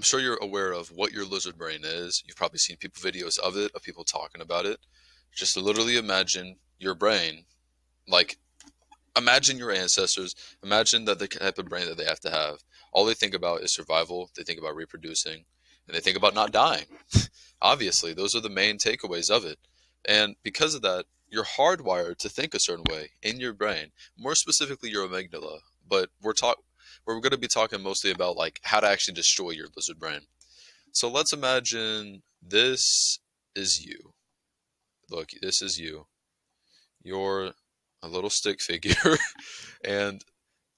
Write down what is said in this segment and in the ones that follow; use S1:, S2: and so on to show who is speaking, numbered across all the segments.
S1: I'm sure you're aware of what your lizard brain is. You've probably seen people videos of it, of people talking about it. Just to literally imagine your brain, like imagine your ancestors, imagine that the type of brain that they have to have. All they think about is survival, they think about reproducing, and they think about not dying. Obviously, those are the main takeaways of it. And because of that, you're hardwired to think a certain way in your brain, more specifically your amygdala. But we're going to be talking mostly about like how to actually destroy your lizard brain. So let's imagine this is you. Look, this is you. You're a little stick figure and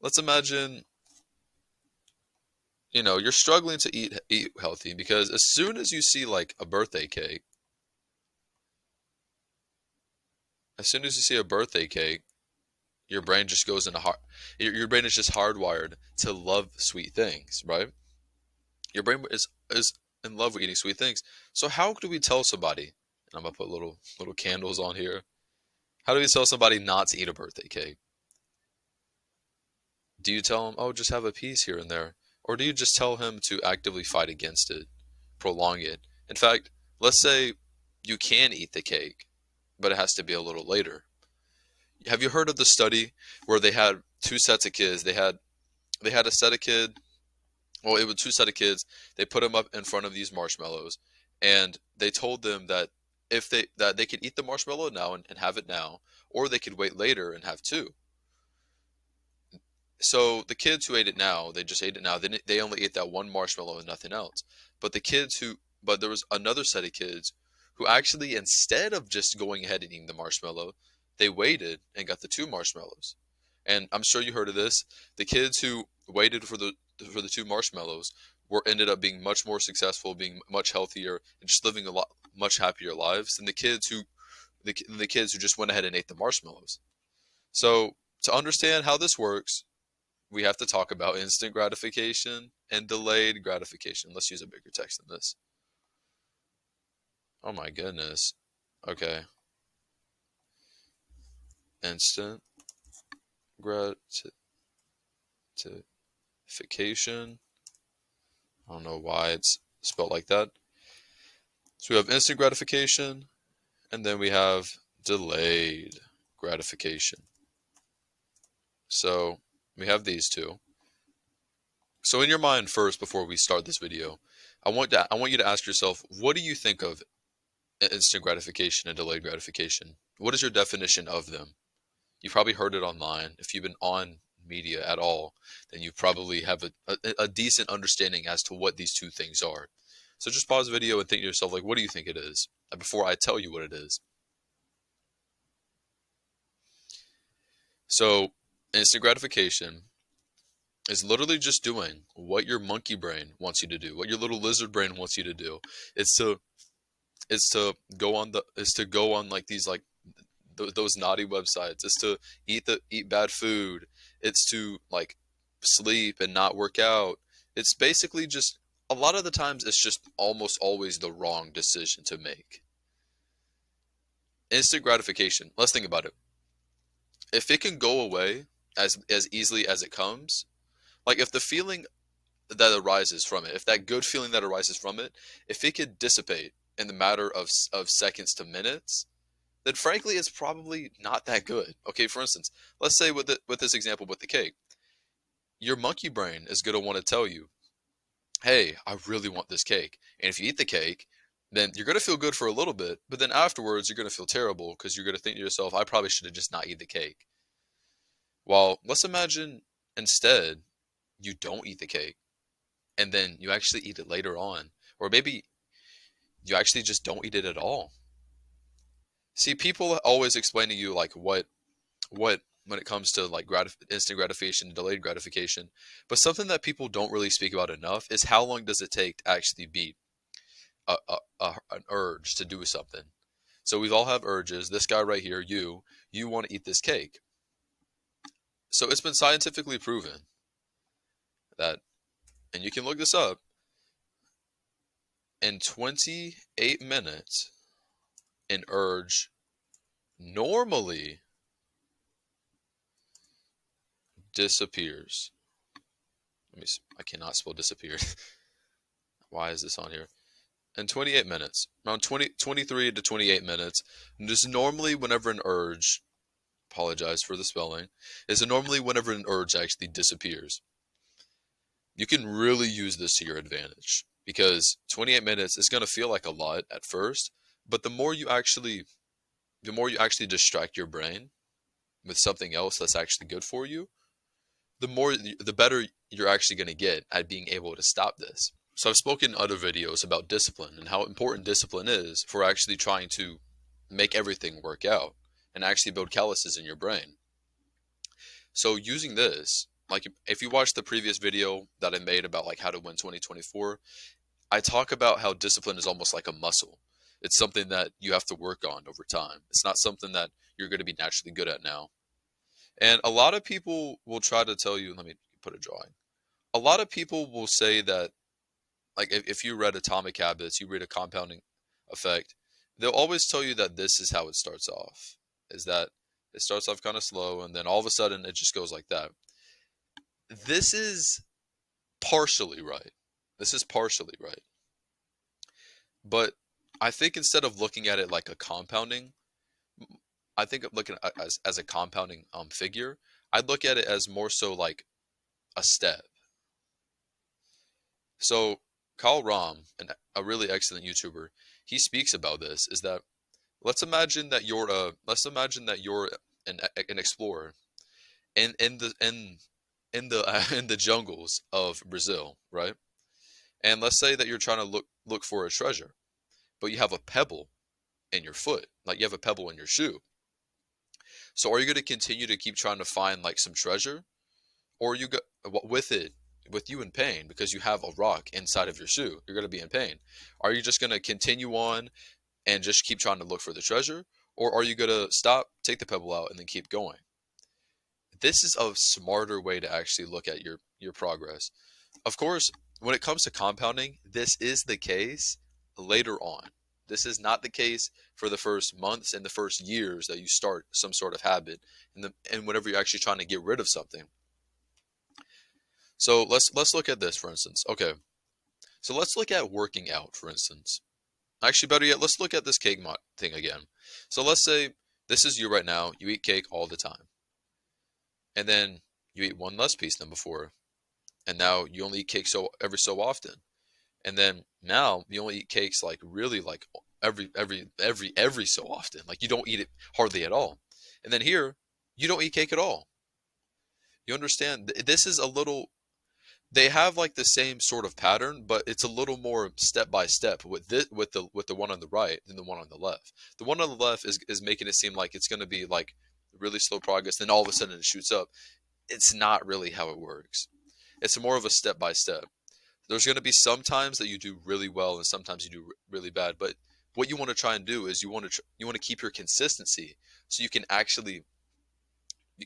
S1: let's imagine, you're struggling to eat healthy because as soon as you see like a birthday cake, as soon as you see a birthday cake, your brain just goes into hard your brain is just hardwired to love sweet things, right? Your brain is in love with eating sweet things. So how do we tell somebody, and I'm gonna put little candles on here. How do we tell somebody not to eat a birthday cake? Do you tell them, oh, just have a piece here and there? Or do you just tell him to actively fight against it, prolong it? In fact, let's say you can eat the cake, but it has to be a little later. Have you heard of the study where they had two sets of kids? They had a set of kid, well, it was two set of kids. They put them up in front of these marshmallows, and they told them that if they could eat the marshmallow now and have it now, or they could wait later and have two. So the kids who ate it now, they just ate it now. They only ate that one marshmallow and nothing else. But there was another set of kids who actually, instead of just going ahead and eating the marshmallow, they waited and got the two marshmallows. And I'm sure you heard of this. The kids who waited for the two marshmallows were ended up being much more successful, being much healthier, and just living a lot much happier lives than the kids who just went ahead and ate the marshmallows. So to understand how this works, we have to talk about instant gratification and delayed gratification. Let's use a bigger text than this. Oh my goodness. Okay. Instant gratification. I don't know why it's spelled like that. So we have instant gratification and then we have delayed gratification. So we have these two. So in your mind first, before we start this video, I want you to ask yourself, what do you think of instant gratification and delayed gratification? What is your definition of them? You've probably heard it online. If you've been on media at all, then you probably have a decent understanding as to what these two things are. So just pause the video and think to yourself, like, what do you think it is? Before I tell you what it is. So instant gratification is literally just doing what your monkey brain wants you to do, what your little lizard brain wants you to do. It's to it's to go on like these like those naughty websites. It's to eat bad food. It's to like sleep and not work out. It's basically just a lot of the times it's just almost always the wrong decision to make. Instant gratification. Let's think about it. If it can go away as easily as it comes, like if the feeling that arises from it, if that good feeling that arises from it, if it could dissipate in the matter of seconds to minutes, then frankly it's probably not that good. Okay, for instance, let's say with this example with the cake, your monkey brain is going to want to tell you, "Hey, I really want this cake." And if you eat the cake, then you're going to feel good for a little bit, but then afterwards you're going to feel terrible because you're going to think to yourself, "I probably should have just not eat the cake." Well, let's imagine instead you don't eat the cake and then you actually eat it later on, or maybe you actually just don't eat it at all. See, people always explain to you like what when it comes to like instant gratification, delayed gratification. But something that people don't really speak about enough is how long does it take to actually beat an urge to do something. So we've all have urges. This guy right here, you want to eat this cake. So it's been scientifically proven that, and you can look this up, in 28 minutes, an urge normally disappears. I cannot spell disappear. Why is this on here? In 28 minutes, around 23 to 28 minutes, just normally whenever an urge, apologize for the spelling, is normally whenever an urge actually disappears. You can really use this to your advantage because 28 minutes is going to feel like a lot at first, but the more you actually distract your brain with something else that's actually good for you, the better you're actually going to get at being able to stop this. So I've spoken in other videos about discipline and how important discipline is for actually trying to make everything work out and actually build calluses in your brain. So using this, like if you watch the previous video that I made about like how to win 2024, I talk about how discipline is almost like a muscle. It's something that you have to work on over time. It's not something that you're going to be naturally good at now. And a lot of people will try to tell you, let me put a drawing. A lot of people will say that, like, if you read Atomic Habits, you read a compounding effect, they'll always tell you that this is how it starts off. Is that it starts off kind of slow and then all of a sudden it just goes like that. This is partially right. This is partially right. But I think instead of looking at it like a compounding, I think of looking at as a compounding figure, I'd look at it as more so like a step. So Kyle Ram, a really excellent YouTuber, he speaks about this. Is that let's imagine that you're an explorer in the in the jungles of Brazil, right? And let's say that you're trying to look for a treasure, but you have a pebble in your foot, like you have a pebble in your shoe. So are you going to continue to keep trying to find like some treasure, or you go with it with you in pain because you have a rock inside of your shoe? You're going to be in pain. Are you just going to continue on and just keep trying to look for the treasure, or are you going to stop, take the pebble out, and then keep going? This is a smarter way to actually look at your progress. Of course, when it comes to compounding, this is the case later on. This is not the case for the first months and the first years that you start some sort of habit and whenever you're actually trying to get rid of something. So let's look at this for instance. Okay. So let's look at working out for instance. Actually, better yet, let's look at this cake thing again. So let's say this is you right now. You eat cake all the time. And then you eat one less piece than before. And now you only eat cake so every so often. And then now you only eat cakes like really like every so often. Like you don't eat it hardly at all. And then here, you don't eat cake at all. You understand? This is a little they have like the same sort of pattern, but it's a little more step by step with this with the one on the right than the one on the left. The one on the left is making it seem like it's going to be like really slow progress, then all of a sudden it shoots up. It's not really how it works. It's more of a step by step. There's going to be some times that you do really well and sometimes you do really bad, but what you want to try and do is you want to keep your consistency so you can actually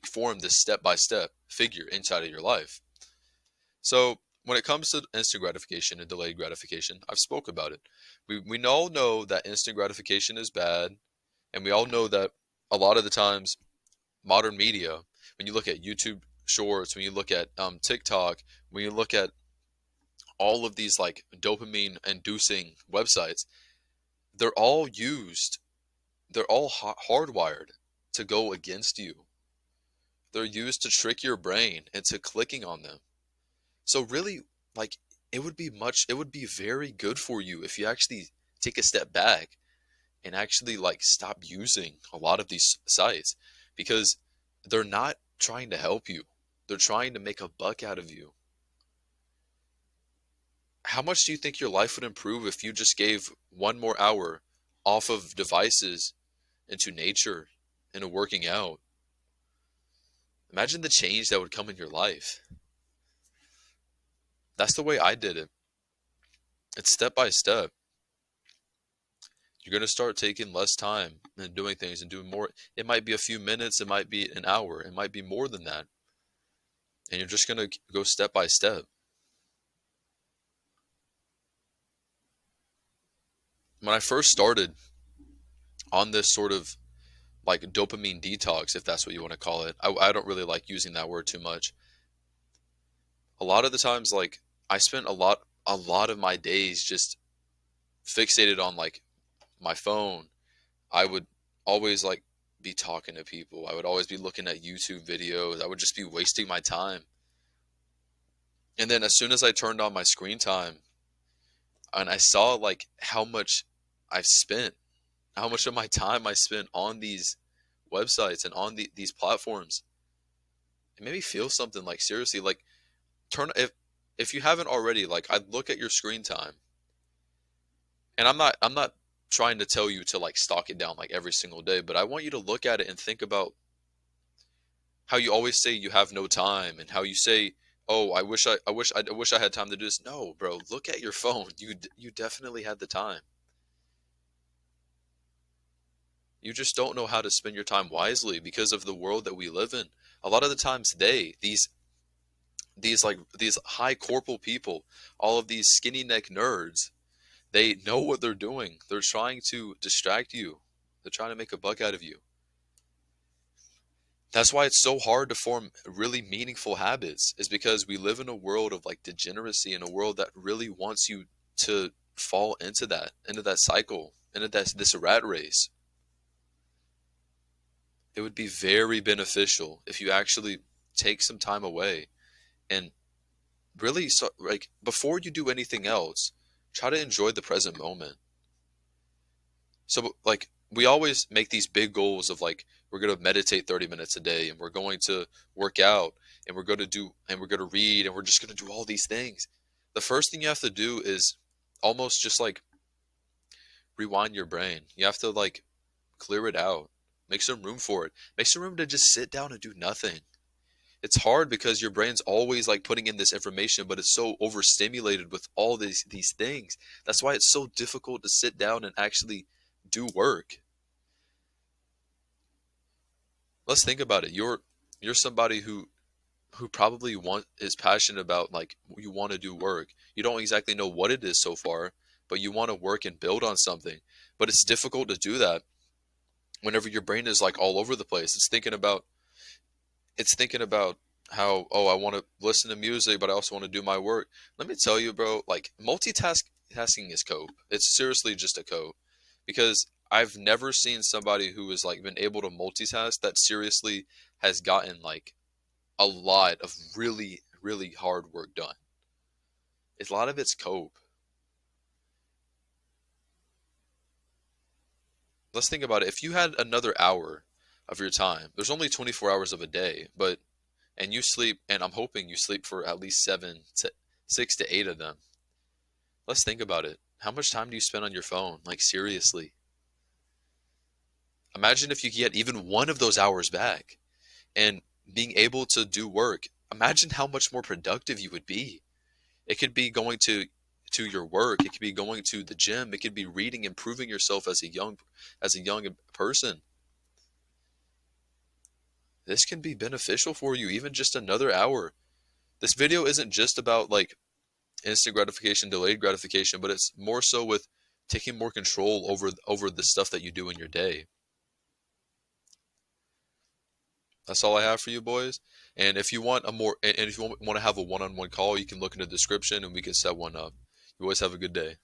S1: form this step by step figure inside of your life. So when it comes to instant gratification and delayed gratification, I've spoke about it. We all know that instant gratification is bad, and we all know that a lot of the times modern media, when you look at YouTube Shorts, when you look at TikTok, when you look at all of these like dopamine inducing websites, they're all used, they're all hardwired to go against you. They're used to trick your brain into clicking on them. So really, like it would be very good for you if you actually take a step back and actually like stop using a lot of these sites because they're not trying to help you. They're trying to make a buck out of you. How much do you think your life would improve if you just gave one more hour off of devices into nature, into working out? Imagine the change that would come in your life. That's the way I did it. It's step by step. You're going to start taking less time and doing things and doing more. It might be a few minutes, it might be an hour, it might be more than that. And you're just going to go step by step. When I first started on this sort of like dopamine detox, if that's what you want to call it, I don't really like using that word too much. A lot of the times, like I spent a lot of my days just fixated on like my phone. I would always like be talking to people. I would always be looking at YouTube videos. I would just be wasting my time. And then as soon as I turned on my screen time and I saw like how much I've spent, how much of my time I spent on these websites and on these platforms, it made me feel something like seriously like turn if you haven't already, like I'd look at your screen time, and I'm not trying to tell you to like stock it down like every single day, but I want you to look at it and think about how you always say you have no time and how you say, "Oh, I wish I had time to do this." No, bro, look at your phone. You definitely had the time. You just don't know how to spend your time wisely because of the world that we live in. A lot of the times today, these high corporal people, all of these skinny neck nerds, they know what they're doing. They're trying to distract you. They're trying to make a buck out of you. That's why it's so hard to form really meaningful habits, is because we live in a world of like degeneracy, in a world that really wants you to fall into that cycle, into this rat race. It would be very beneficial if you actually take some time away and really, so like before you do anything else, try to enjoy the present moment. So like we always make these big goals of like we're going to meditate 30 minutes a day and we're going to work out and we're going to read and we're just going to do all these things. The first thing you have to do is almost just like rewind your brain. You have to like clear it out. Make some room for it. Make some room to just sit down and do nothing. It's hard because your brain's always like putting in this information, but it's so overstimulated with all these things. That's why it's so difficult to sit down and actually do work. Let's think about it. You're somebody who probably is passionate about like you want to do work. You don't exactly know what it is so far, but you want to work and build on something. But it's difficult to do that whenever your brain is like all over the place. It's thinking about how, oh, I want to listen to music but I also want to do my work. Let me tell you, bro, like multitasking is cope. It's seriously just a cope, because I've never seen somebody who has like been able to multitask that seriously has gotten like a lot of really hard work done. A lot of it's cope. Let's think about it. If you had another hour of your time, there's only 24 hours of a day, but and you sleep, and I'm hoping you sleep for at least 6 to 8 of them. Let's think about it. How much time do you spend on your phone? Like seriously. Imagine if you get even one of those hours back and being able to do work. Imagine how much more productive you would be. It could be going to your work, it could be going to the gym, it could be reading, improving yourself as a young person. This can be beneficial for you, even just another hour. This video isn't just about like instant gratification, delayed gratification, but it's more so with taking more control over the stuff that you do in your day. That's all I have for you boys. And if you want and if you want to have a one-on-one call, you can look in the description and we can set one up. You always have a good day.